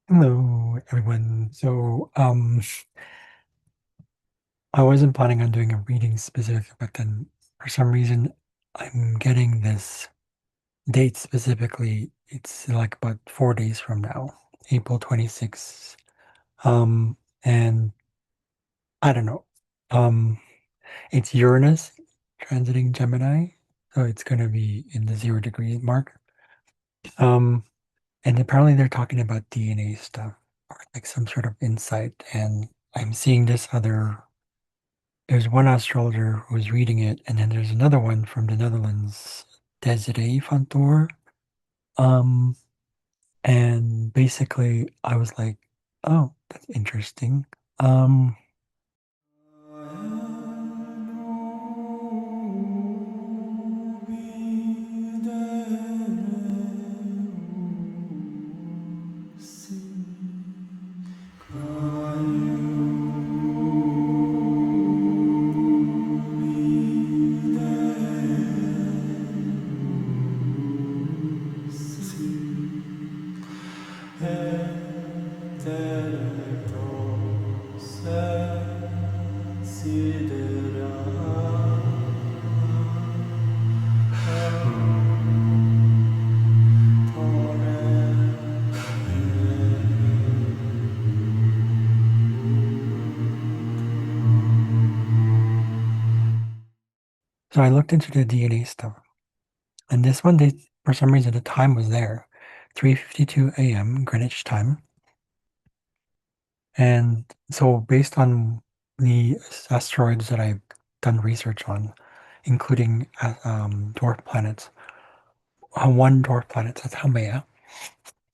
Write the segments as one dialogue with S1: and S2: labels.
S1: Hello, everyone. I wasn't planning on doing a reading specific, but then for some reason, I'm getting this date specifically. It's like about 4 days from now, April 26th. And I don't know. Um, it's Uranus transiting Gemini, so it's going to be in the 0 degree mark. Um, and apparently they're talking about DNA stuff or like some sort of insight. And I'm seeing this other There's one astrologer who was reading it, and then there's another one from the Netherlands, Desiree van Toor. Um, and basically I was like, oh, that's interesting. Um, so I looked into the DNA stuff, and this one, for some reason, the time was there, 3:52 a.m. Greenwich time. And so based on the asteroids that I've done research on, including dwarf planets, one dwarf planet, that's Haumea.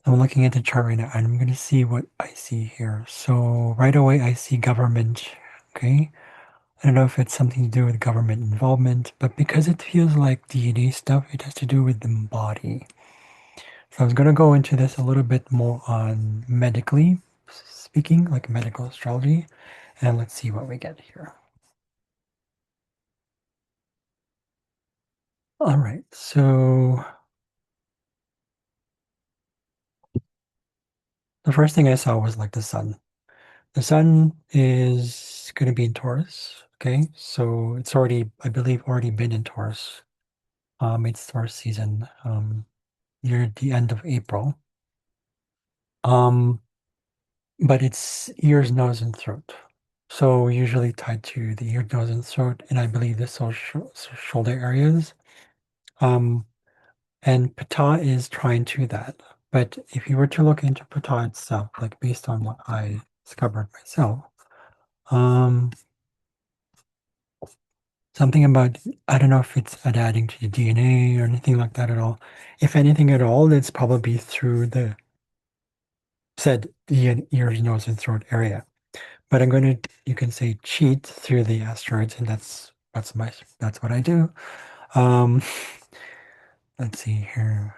S1: I'm looking at the chart right now, and I'm going to see what I see here. So right away, I see government. Okay. I don't know if it's something to do with government involvement, but because it feels like DNA stuff, it has to do with the body. So I was going to go into this a little bit more on medically speaking, like medical astrology, and let's see what we get here. All right, so the first thing I saw was like the sun. The sun is going to be in Taurus. Okay, so it's already, I believe, already been in Taurus. It's Taurus season near the end of April. Um, but it's ears, nose, and throat. So usually tied to the ear, nose, and throat, and I believe the shoulder areas. Um, and Ptah is trying to that. But if you were to look into Ptah itself, like based on what I discovered myself, um, something about, I don't know if it's adding to the DNA or anything like that at all. If anything at all, it's probably through the said the ears, nose, and throat area. But I'm going to, you can say, cheat through the asteroids, and that's what I do. Um, let's see here.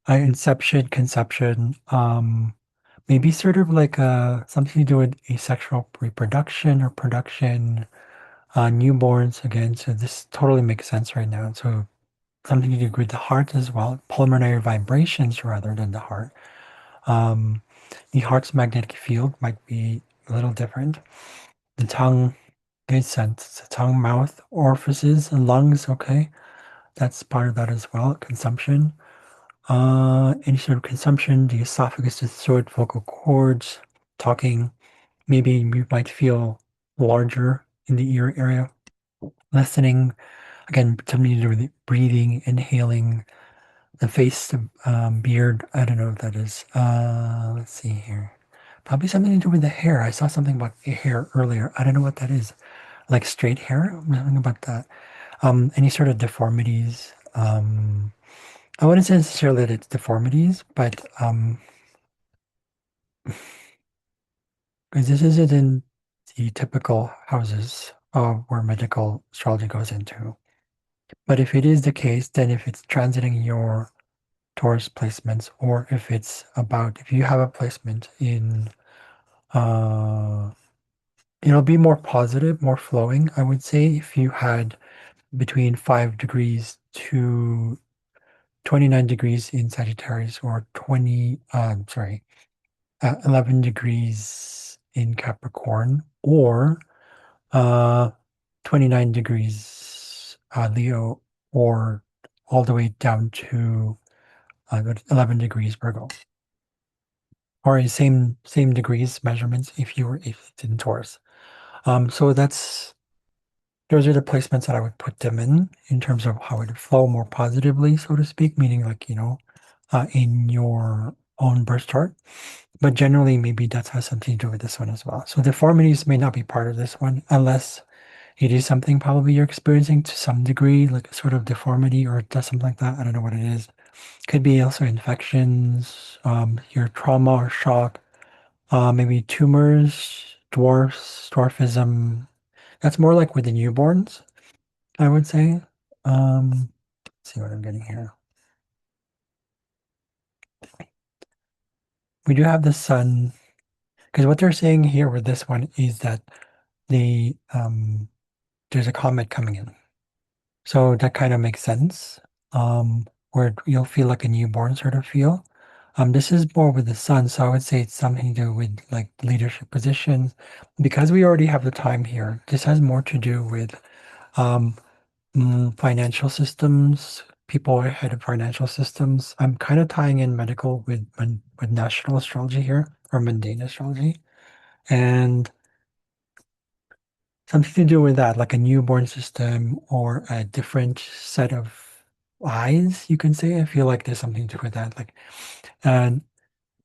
S1: Inception, conception, maybe sort of like something to do with asexual reproduction or production, newborns again. So this totally makes sense right now. So something to do with the heart as well, pulmonary vibrations rather than the heart. Um, the heart's magnetic field might be a little different. The tongue makes sense. The tongue, mouth, orifices, and lungs. Okay, that's part of that as well. Consumption. Any sort of consumption, the esophagus, the throat, vocal cords, talking. Maybe you might feel larger in the ear area. Listening, again, something to do with the breathing, inhaling, the face, the beard. I don't know what that is. Let's see here. Probably something to do with the hair. I saw something about hair earlier. I don't know what that is. Like straight hair? Nothing about that. Any sort of deformities. I wouldn't say necessarily that it's deformities, but because this isn't in the typical houses where medical astrology goes into. But if it is the case, then if it's transiting your Taurus placements, or if you have a placement in, uh, it'll be more positive, more flowing, I would say, if you had between 5 degrees to 29 degrees in Sagittarius or 11 degrees in Capricorn or 29 degrees Leo or all the way down to 11 degrees Virgo. Or same degrees measurements if it's in Taurus. So those are the placements that I would put them in terms of how it would flow more positively, so to speak, meaning like, in your own birth chart. But generally, maybe that has something to do with this one as well. So deformities may not be part of this one unless it is something probably you're experiencing to some degree, like a sort of deformity or something like that. I don't know what it is. Could be also infections, your trauma or shock, maybe tumors, dwarfism. That's more like with the newborns, I would say. Let's see what I'm getting here. We do have the sun, because what they're saying here with this one is that the there's a comet coming in. So that kind of makes sense. Where you'll feel like a newborn sort of feel. This is more with the sun, so I would say it's something to do with like leadership positions. Because we already have the time here, this has more to do with um, financial systems, people ahead of financial systems. I'm kind of tying in medical with national astrology here, or mundane astrology, and something to do with that, like a newborn system or a different set of eyes, you can say. I feel like there's something to do with that. And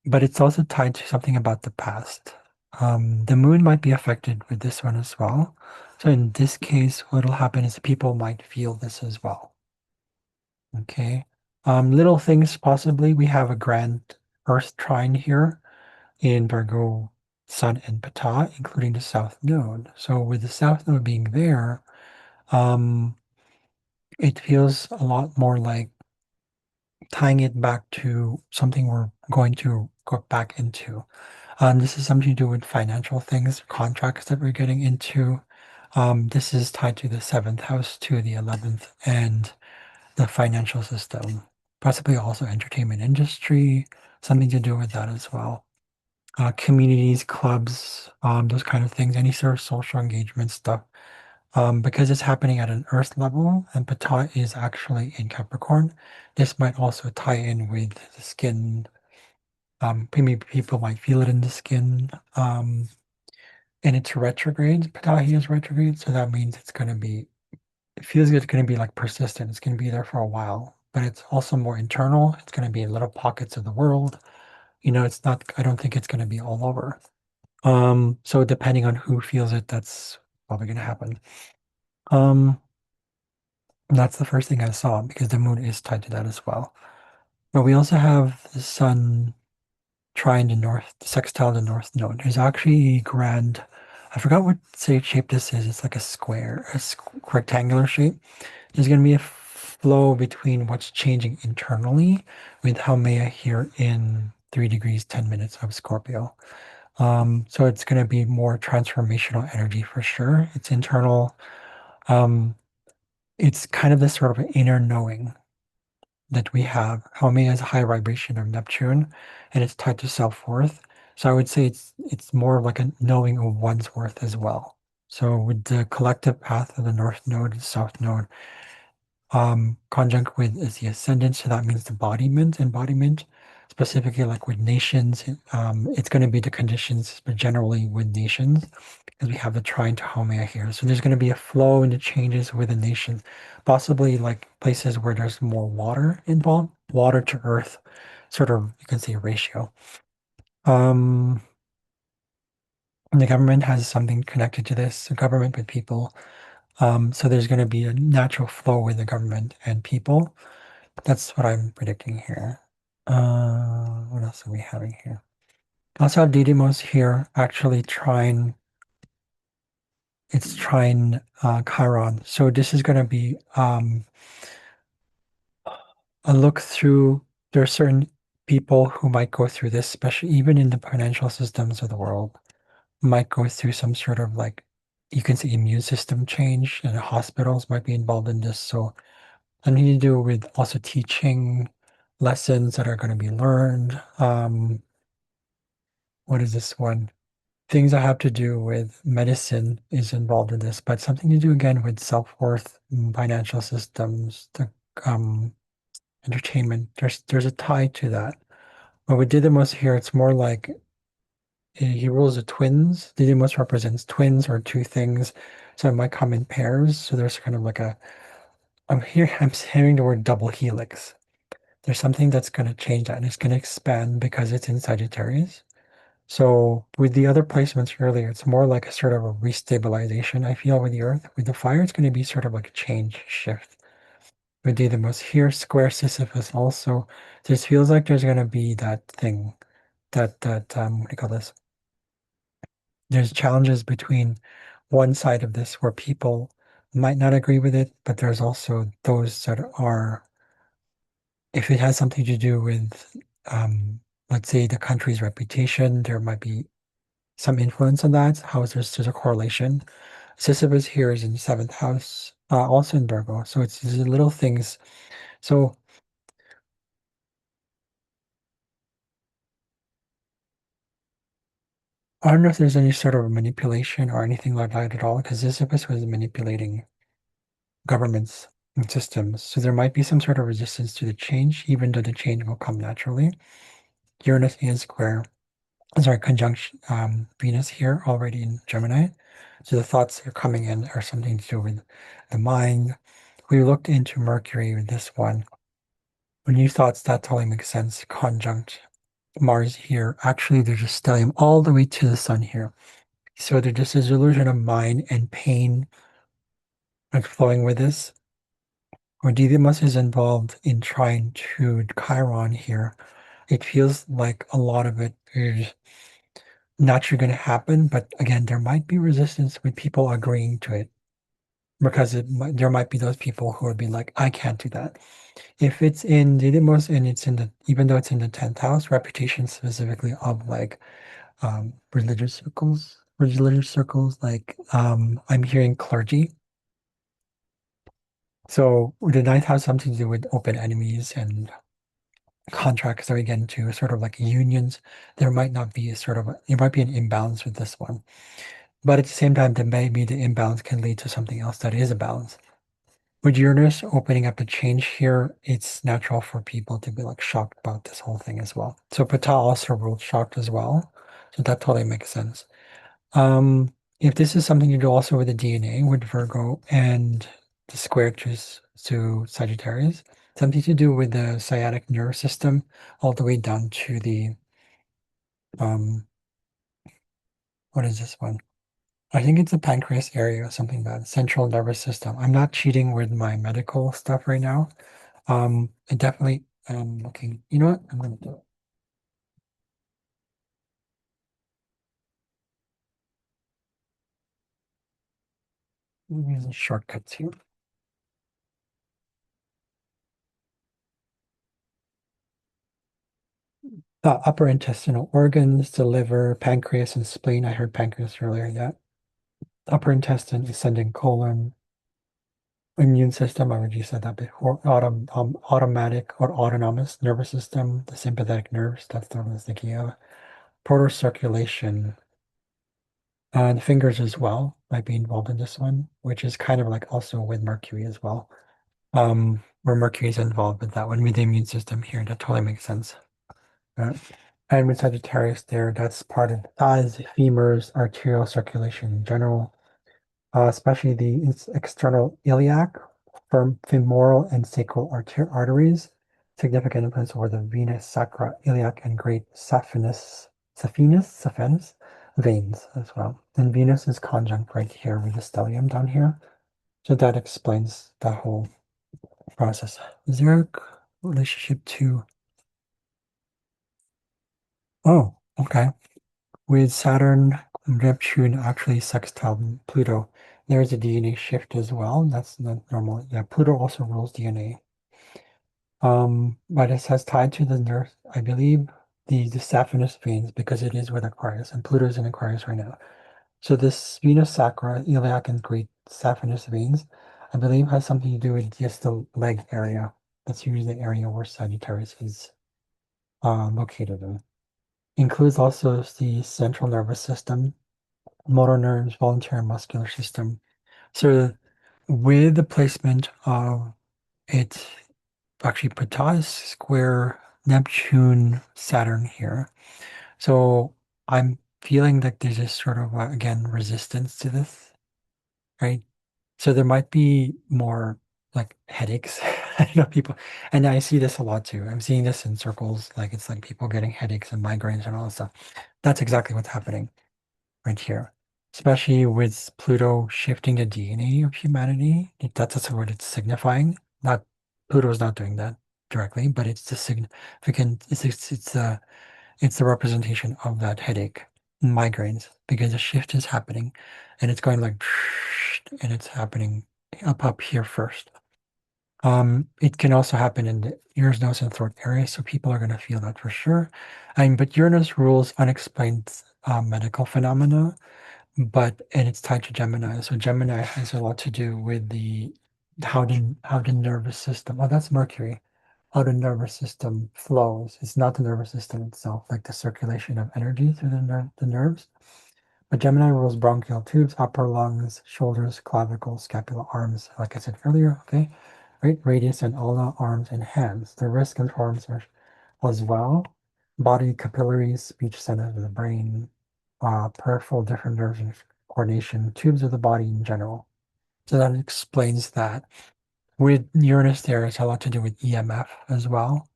S1: but it's also tied to something about the past. The moon might be affected with this one as well. So in this case, what'll happen is people might feel this as well. Okay. Little things possibly. We have a grand Earth trine here in Virgo, Sun, and Ptah, including the South Node. So with the South Node being there, um, it feels a lot more like tying it back to something we're going to go back into. This is something to do with financial things, contracts that we're getting into. This is tied to the seventh house, to the 11th, and the financial system, possibly also entertainment industry, something to do with that as well. Communities, clubs, those kind of things, any sort of social engagement stuff. Because it's happening at an Earth level, and Ptah is actually in Capricorn, this might also tie in with the skin. Maybe people might feel it in the skin. And it's retrograde. Ptah is retrograde, so that means it feels it's going to be like persistent. It's going to be there for a while, but it's also more internal. It's going to be in little pockets of the world. It's not, I don't think it's going to be all over. So depending on who feels it, that's probably going to happen. Um, that's the first thing I saw because the moon is tied to that as well. But we also have the sun trine the north, sextile the north node. There's actually a grand, I forgot what shape this is. It's like a square, rectangular shape. There's going to be a flow between what's changing internally with Haumea here in 3 degrees 10 minutes of Scorpio. So it's going to be more transformational energy for sure. It's internal. Um, it's kind of this sort of inner knowing that we have. Haumea is a high vibration of Neptune, and it's tied to self-worth. So I would say it's more of like a knowing of one's worth as well. So with the collective path of the North Node and South Node, conjunct with is the ascendant, so that means embodiment, specifically like with nations. It's going to be the conditions, but generally with nations, because we have the trine to Haumea here. So there's going to be a flow in the changes with the nations, possibly like places where there's more water involved, water to earth, sort of, you can say ratio. Um, and the government has something connected to this, the government with people. So there's going to be a natural flow with the government and people. That's what I'm predicting here. What else are we having here? Also have Didymos here actually it's trine Chiron. So this is going to be a look through, there are certain people who might go through this, especially even in the financial systems of the world, might go through some sort of like, you can say immune system change, and hospitals might be involved in this. So something to do with also teaching lessons that are going to be learned. What is this one? Things that have to do with medicine is involved in this, but something to do again with self-worth, financial systems, the um, entertainment. There's a tie to that. But with Didymos here, it's more like he rules the twins. Didymos represents twins or two things, so it might come in pairs. So there's kind of like a I'm hearing the word double helix. There's something that's going to change that, and it's going to expand because it's in Sagittarius. So with the other placements earlier, it's more like a sort of a restabilization, I feel, with the Earth. With the fire, it's going to be sort of like a change, shift. With Didymos here, square Sisyphus also. This feels like there's going to be that thing, what do you call this? There's challenges between one side of this where people might not agree with it, but there's also those that are, if it has something to do with, let's say, the country's reputation, there might be some influence on that. How is there's a correlation. Sisyphus here is in the seventh house, also in Virgo. So it's these little things. So I don't know if there's any sort of manipulation or anything like that at all, because Sisyphus was manipulating governments and systems. So there might be some sort of resistance to the change, even though the change will come naturally. Uranus is square, sorry, conjunction Venus here already in Gemini. So the thoughts that are coming in are something to do with the mind. We looked into Mercury with this one. When you thoughts, that totally makes sense. Conjunct Mars here. Actually, there's a stellium all the way to the sun here. So there's just this illusion of mind and pain like flowing with this. Or Didymos is involved in trying to Chiron here. It feels like a lot of it is not sure going to happen, but again, there might be resistance with people agreeing to it because there might be those people who would be like, I can't do that. If it's in Didymos and it's in the, even though it's in the 10th house, reputation specifically of like religious circles, like I'm hearing clergy. So the ninth house something to do with open enemies and contracts that we get into, sort of like unions. There might not be a sort of, there might be an imbalance with this one. But at the same time, there may be the imbalance can lead to something else that is a balance. With Uranus opening up the change here, it's natural for people to be like shocked about this whole thing as well. So Ptah also ruled shocked as well. So that totally makes sense. If this is something to do also with the DNA, with Virgo and the square to Sagittarius, something to do with the sciatic nerve system, all the way down to the um, what is this one? I think it's the pancreas area or something like that, central nervous system. I'm not cheating with my medical stuff right now. I definitely am looking. You know what? I'm gonna do it. Using shortcuts here. Upper intestinal organs, the liver, pancreas, and spleen. I heard pancreas earlier. Yeah. Upper intestine, ascending colon, immune system. I already said that before. Automatic or autonomous nervous system, the sympathetic nerves. That's the one I was thinking of. Portal circulation. The fingers as well might be involved in this one, which is kind of like also with Mercury as well. Where Mercury is involved with that one with the immune system here. That totally makes sense. Uh, and with Sagittarius there, that's part of the thighs, femurs, arterial circulation in general, especially the external iliac, femoral and sacral arteries. Significant influence over the venous, sacra, iliac, and great saphenous veins as well. And Venus is conjunct right here with the stellium down here. So that explains the whole process. Is there a relationship to, oh, okay. With Saturn, Neptune actually sextile Pluto, there's a DNA shift as well. That's not normal. Yeah, Pluto also rules DNA. But it has tied to the nerve, I believe, the saphenous veins because it is with Aquarius, and Pluto is in Aquarius right now. So this Venus sacra, iliac, and great saphenous veins, I believe has something to do with just the leg area. That's usually the area where Sagittarius is located in. Includes also the central nervous system, motor nerves, voluntary muscular system. So with the placement of it actually Potaz square Neptune Saturn here. So I'm feeling that there's this sort of again resistance to this, right? So there might be more like headaches. I know people, and I see this a lot too. I'm seeing this in circles, like it's like people getting headaches and migraines and all that stuff. That's exactly what's happening right here, especially with Pluto shifting the DNA of humanity. That's what it's signifying. Not Pluto's not doing that directly, but it's the significant. It's the representation of that headache, migraines, because a shift is happening, and it's going like, and it's happening up here first. It can also happen in the ears, nose, and throat area, so people are going to feel that for sure. But Uranus rules unexplained medical phenomena, and it's tied to Gemini. So Gemini has a lot to do with the how the nervous system. Oh, that's Mercury. How the nervous system flows. It's not the nervous system itself, like the circulation of energy through the nerves. But Gemini rules bronchial tubes, upper lungs, shoulders, clavicle, scapula, arms. Like I said earlier, okay, right, radius and ulna, arms and hands. The wrist conforms as well. Body capillaries, speech centers of the brain, peripheral different nerves and coordination, tubes of the body in general. So that explains that. With Uranus, there is a lot to do with EMF as well.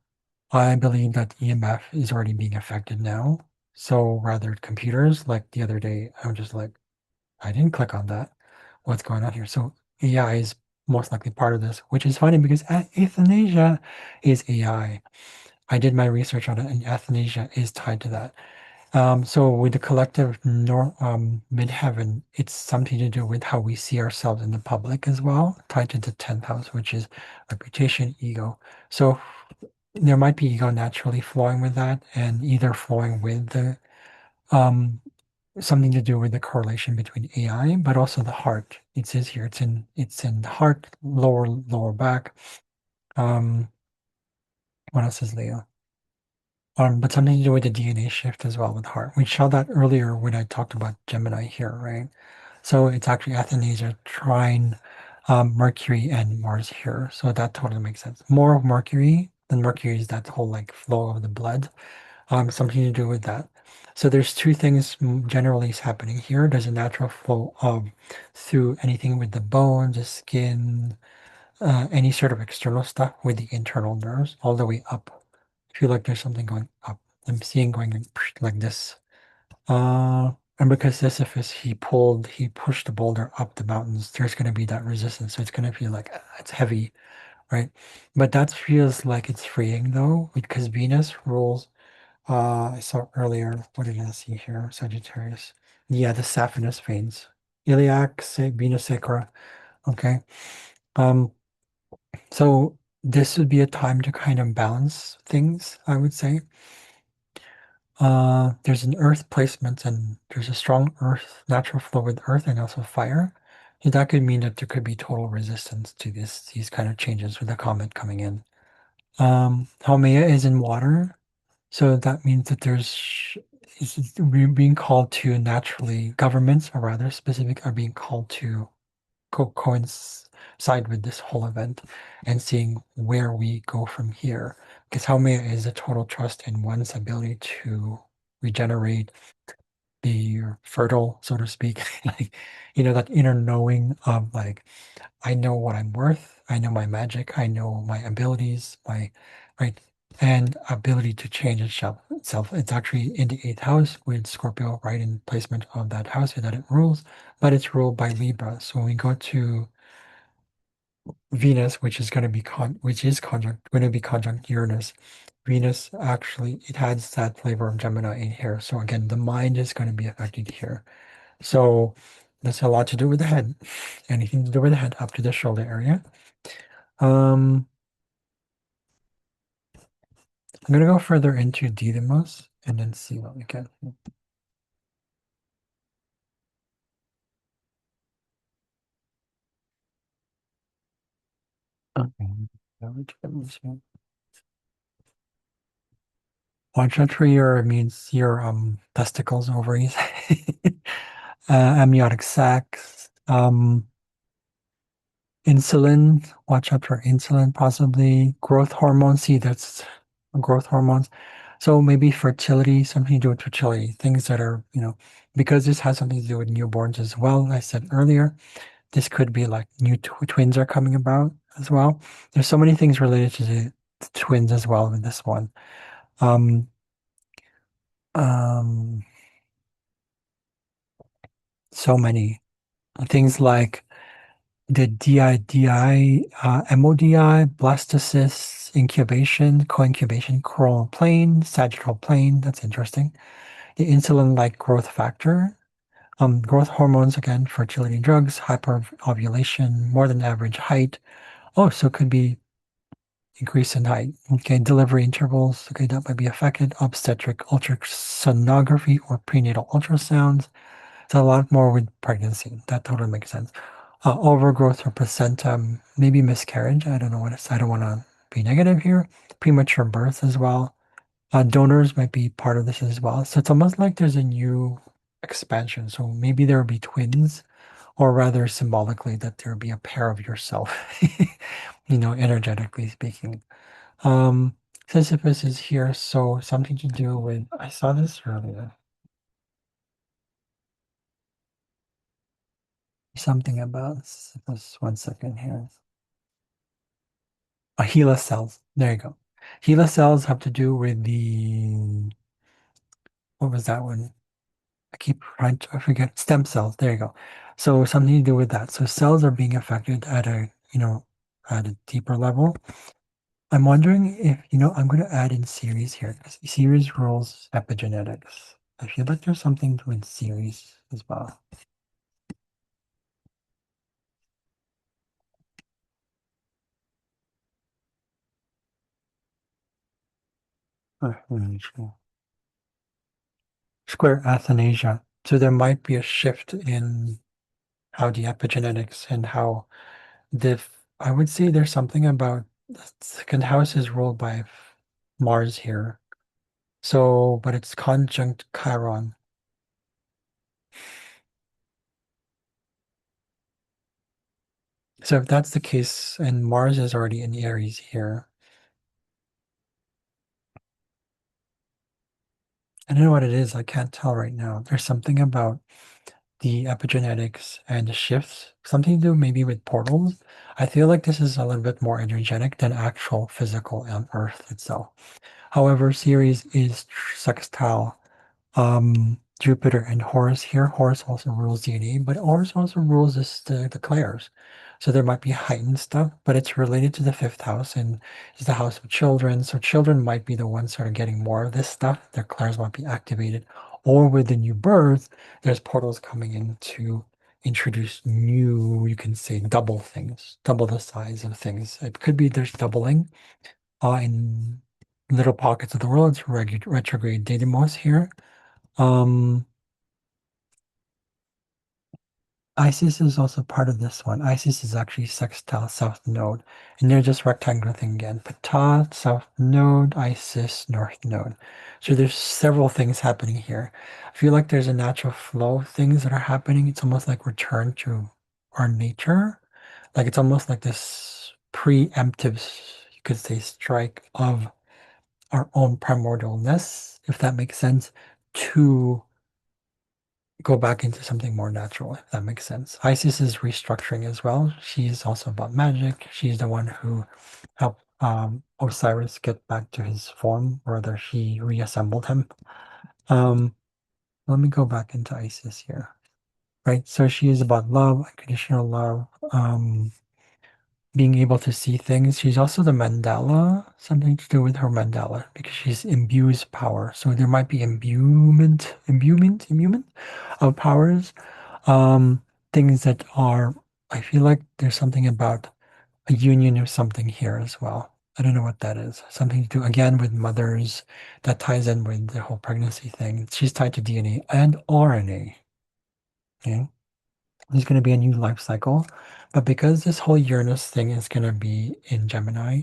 S1: I believe that EMF is already being affected now. So rather computers, like the other day, I'm just like, I didn't click on that. What's going on here? So AI is most likely part of this, which is funny because euthanasia is AI. I did my research on it, and euthanasia is tied to that. So with the collective midheaven, it's something to do with how we see ourselves in the public as well, tied to the 10th house, which is reputation, ego. So there might be ego naturally flowing with that, and either flowing with the um, something to do with the correlation between AI, but also the heart. It says here it's in the heart, lower back. Um, what else is Leo? But something to do with the DNA shift as well with heart. We saw that earlier when I talked about Gemini here, right? So it's actually Athanasia trine Mercury and Mars here. So that totally makes sense. More of Mercury than Mercury is that whole like flow of the blood. Something to do with that. So there's two things generally is happening here. There's a natural flow of through anything with the bones, the skin, any sort of external stuff with the internal nerves all the way up. I feel like there's something going up. I'm seeing going like this. And because Sisyphus, he pushed the boulder up the mountains, there's going to be that resistance. So it's going to feel like it's heavy, right? But that feels like it's freeing though, because Venus rules. I saw earlier, what did I see here? Sagittarius. Yeah, the saphenous veins. Iliac, Venus sacra. Okay. Um, so this would be a time to kind of balance things, I would say. There's an earth placement and there's a strong earth, natural flow with earth and also fire. And that could mean that there could be total resistance to these kind of changes with the comet coming in. Haumea is in water, so that means that we're being called to naturally, governments or rather specific are being called to coincide with this whole event and seeing where we go from here. Because Haumea is a total trust in one's ability to regenerate, be fertile, so to speak. Like, that inner knowing of like, I know what I'm worth, I know my magic, I know my abilities, my right, and ability to change itself. It's actually in the eighth house with Scorpio, right, in placement of that house that it rules, but it's ruled by Libra. So when we go to Venus, which is going to be going to be conjunct Uranus. Venus actually it has that flavor of Gemini in here. So again, the mind is going to be affected here. So that's a lot to do with the head. Anything to do with the head up to the shoulder area. Um, I'm gonna go further into Didymos and then see what we get. Okay. Watch out for your means your testicles, ovaries, amniotic sacs, insulin. Watch out for insulin, possibly growth hormones. See, that's growth hormones. So maybe fertility, something to do with fertility, things that are, because this has something to do with newborns as well. I said earlier, this could be like new twins are coming about as well. There's so many things related to the twins as well in this one. Um, um, so many things like the DIDI, MODI, blastocysts, incubation, co-incubation, coronal plane, sagittal plane. That's interesting. The insulin-like growth factor, growth hormones, again, fertility drugs, hyperovulation, more than average height. Oh, so it could be increase in height. Okay, delivery intervals. Okay, that might be affected. Obstetric ultrasonography or prenatal ultrasounds. It's a lot more with pregnancy. That totally makes sense. Overgrowth or placenta, maybe miscarriage. I don't know what it's. I don't want to be negative here. Premature birth as well. Donors might be part of this as well. So it's almost like there's a new expansion. So maybe there will be twins, or rather symbolically that there will be a pair of yourself, energetically speaking. Sisyphus is here, so something to do with, I saw this earlier. Something about Sisyphus. One second here. HeLa cells. There you go. HeLa cells have to do with what was that one? I keep trying to I forget. Stem cells. There you go. So something to do with that. So cells are being affected at a deeper level. I'm wondering if, I'm going to add in series here because series rules epigenetics. I feel like there's something with series as well. Sure. Square Athanasia. So there might be a shift in how the epigenetics and how the, I would say there's something about the second house is ruled by Mars here. So, but it's conjunct Chiron. So if that's the case, and Mars is already in Aries here, I don't know what it is. I can't tell right now. There's something about the epigenetics and the shifts, something to do maybe with portals. I feel like this is a little bit more energetic than actual physical Earth itself. However, Ceres is sextile Jupiter and Horus here. Horus also rules DNA, but Horus also rules the clairs. So there might be heightened stuff, but it's related to the fifth house and is the house of children. So children might be the ones that are getting more of this stuff. Their clairs might be activated. Or with the new birth, there's portals coming in to introduce new, you can say double things, double the size of things. It could be there's doubling in little pockets of the world. It's retrograde Didymos here. Um, Isis is also part of this one. Isis is actually sextile south node, and they're just rectangular thing again. Ptah, south node, Isis, north node. So there's several things happening here. I feel like there's a natural flow of things that are happening. It's almost like return to our nature. Like it's almost like this preemptive, you could say, strike of our own primordialness, if that makes sense, to go back into something more natural, if that makes sense. Isis is restructuring as well. She's also about magic. She's the one who helped Osiris get back to his form, or rather, she reassembled him. Um, Let me go back into Isis here. Right, so she is about love, unconditional love, being able to see things. She's also the mandala, something to do with her mandala, because she's imbues power. So there might be imbuement of powers. Um, Things that are, I feel like there's something about a union of something here as well. I don't know what that is. Something to do again with mothers that ties in with the whole pregnancy thing. She's tied to DNA and RNA. Okay. There's going to be a new life cycle. But because this whole Uranus thing is going to be in Gemini,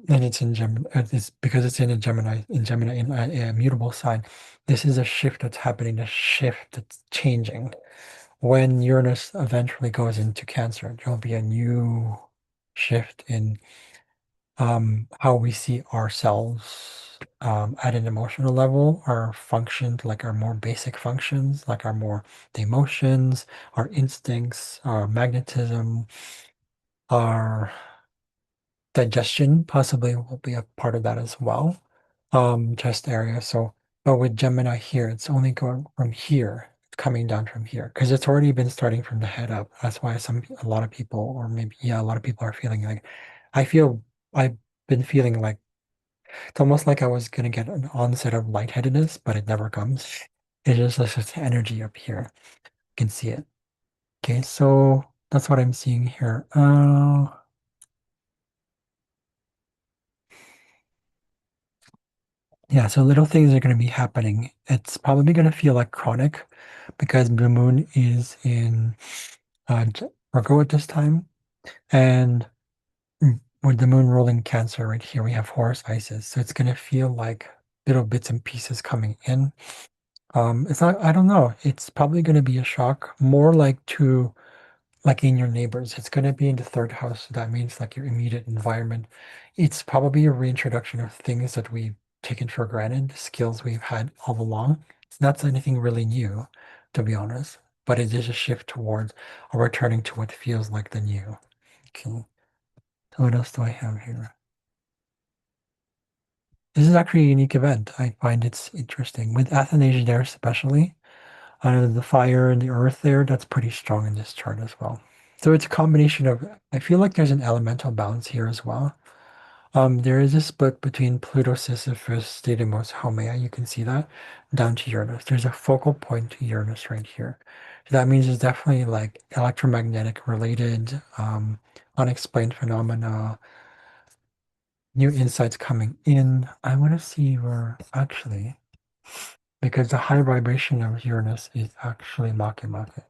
S1: and it's in Gemini, it's because it's in a Gemini, in a mutable sign, this is a shift that's happening, a shift that's changing. When Uranus eventually goes into Cancer, there'll be a new shift in how we see ourselves at an emotional level, our functions, like our more basic functions, like our more the emotions, our instincts, our magnetism, our digestion possibly will be a part of that as well. Chest area. So, but with Gemini here, it's only going from here, coming down from here, because it's already been starting from the head up. That's why a lot of people, or maybe, yeah, a lot of people are feeling like, I feel, I've been feeling like, it's almost like I was gonna get an onset of lightheadedness, but it never comes. It's just like this energy up here. You can see it. Okay, so that's what I'm seeing here. Yeah, so little things are going to be happening. It's probably going to feel like chronic because the moon is in Virgo at this time. And with the moon ruling Cancer right here, we have Horus Isis. So it's going to feel like little bits and pieces coming in. It's not, I don't know. It's probably going to be a shock, more like in your neighbors. It's going to be in the third house. So that means like your immediate environment. It's probably a reintroduction of things that we've taken for granted, skills we've had all along. It's not anything really new, to be honest, but it is a shift towards or returning to what feels like the new. Okay. So what else do I have here? This is actually a unique event. I find it's interesting. With Athanasius there especially, the fire and the earth there, that's pretty strong in this chart as well. So it's a combination of, I feel like there's an elemental balance here as well. There is a split between Pluto, Sisyphus, Didymos, Haumea. You can see that down to Uranus. There's a focal point to Uranus right here. So that means it's definitely like electromagnetic related, unexplained phenomena, new insights coming in. I want to see where actually, because the high vibration of Uranus is actually Makemake.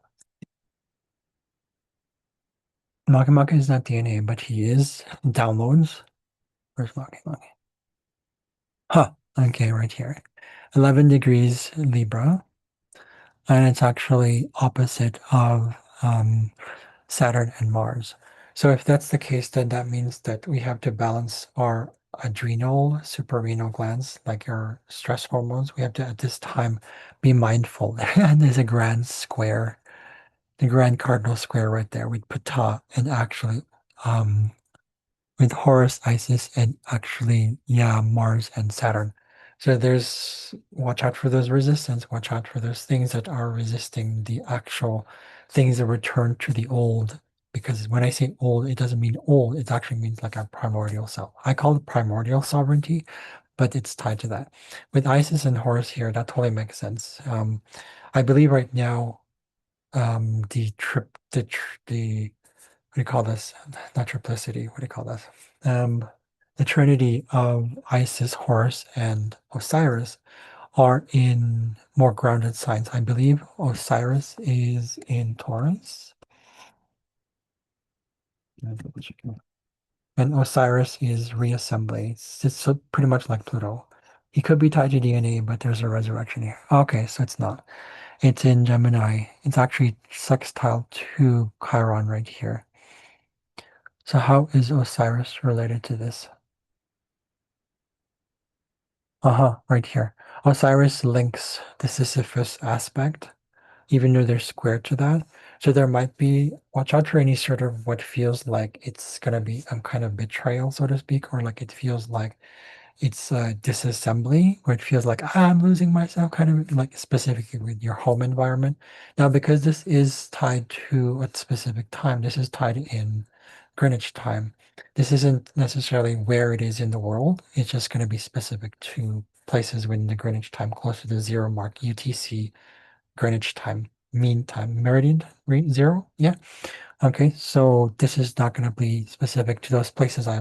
S1: Makemake is not DNA, but he is downloads. Where's Makemake? Huh. Okay, right here. 11 degrees Libra, and it's actually opposite of Saturn and Mars. So if that's the case, then that means that we have to balance our adrenal, suprarenal glands, like our stress hormones. We have to, at this time, be mindful. And there's a grand square, the grand cardinal square right there with Ptah and actually um, with Horus, Isis, and actually, yeah, Mars and Saturn. So there's watch out for those resistance, watch out for those things that are resisting the actual things that return to the old. Because when I say old, it doesn't mean old, it actually means like our primordial self. I call it primordial sovereignty, but it's tied to that. With Isis and Horus here, that totally makes sense. I believe right now, the what do you call this? Not triplicity. What do you call this? Um, the trinity of Isis, Horus, and Osiris are in more grounded signs. I believe Osiris is in Taurus, and Osiris is reassembly. It's so pretty much like Pluto. He could be tied to DNA, but there's a resurrection here. Okay, so it's not. It's in Gemini. It's actually sextile to Chiron right here. So how is Osiris related to this? Uh-huh, right here. Osiris links the Sisyphus aspect, even though they're square to that. So there might be, watch out for any sort of what feels like it's gonna be some kind of betrayal, so to speak, or like it feels like it's a disassembly where it feels like I'm losing myself, kind of like specifically with your home environment. Now, because this is tied to a specific time, this is tied in Greenwich time. This isn't necessarily where it is in the world. It's just going to be specific to places within the Greenwich time, close to the zero mark, UTC, Greenwich time, mean time, meridian, zero. Yeah. Okay, so this is not going to be specific to those places I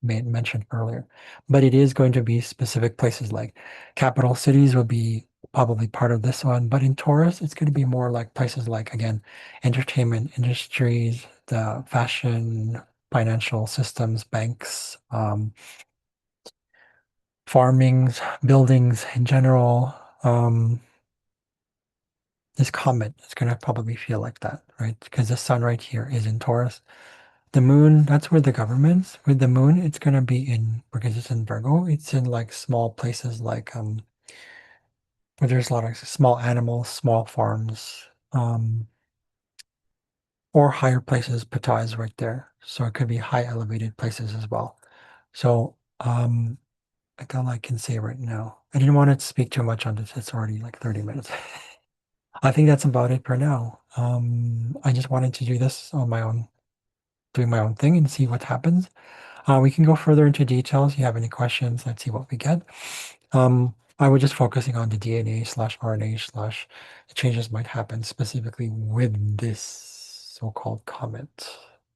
S1: mentioned earlier, but it is going to be specific places like capital cities will be probably part of this one. But in Taurus, it's going to be more like places like, again, entertainment industries, the fashion, financial systems, banks, farmings, buildings in general. This comet is going to probably feel like that, right? Because the sun right here is in Taurus. The moon, that's where the government's. With the moon, it's going to be in, because it's in Virgo, it's in like small places like where there's a lot of small animals, small farms, or higher places. Ptah is right there. So it could be high elevated places as well. So that's all I can say right now. I didn't want to speak too much on this. It's already like 30 minutes. I think that's about it for now. I just wanted to do this on my own, doing my own thing and see what happens. We can go further into details. If you have any questions, let's see what we get. I was just focusing on the DNA slash RNA slash the changes might happen specifically with this so-called comet.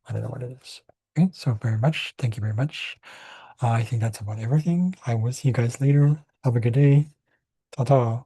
S1: I don't know what it is. Okay, so very much. Thank you very much. I think that's about everything. I will see you guys later. Have a good day. Ta-ta.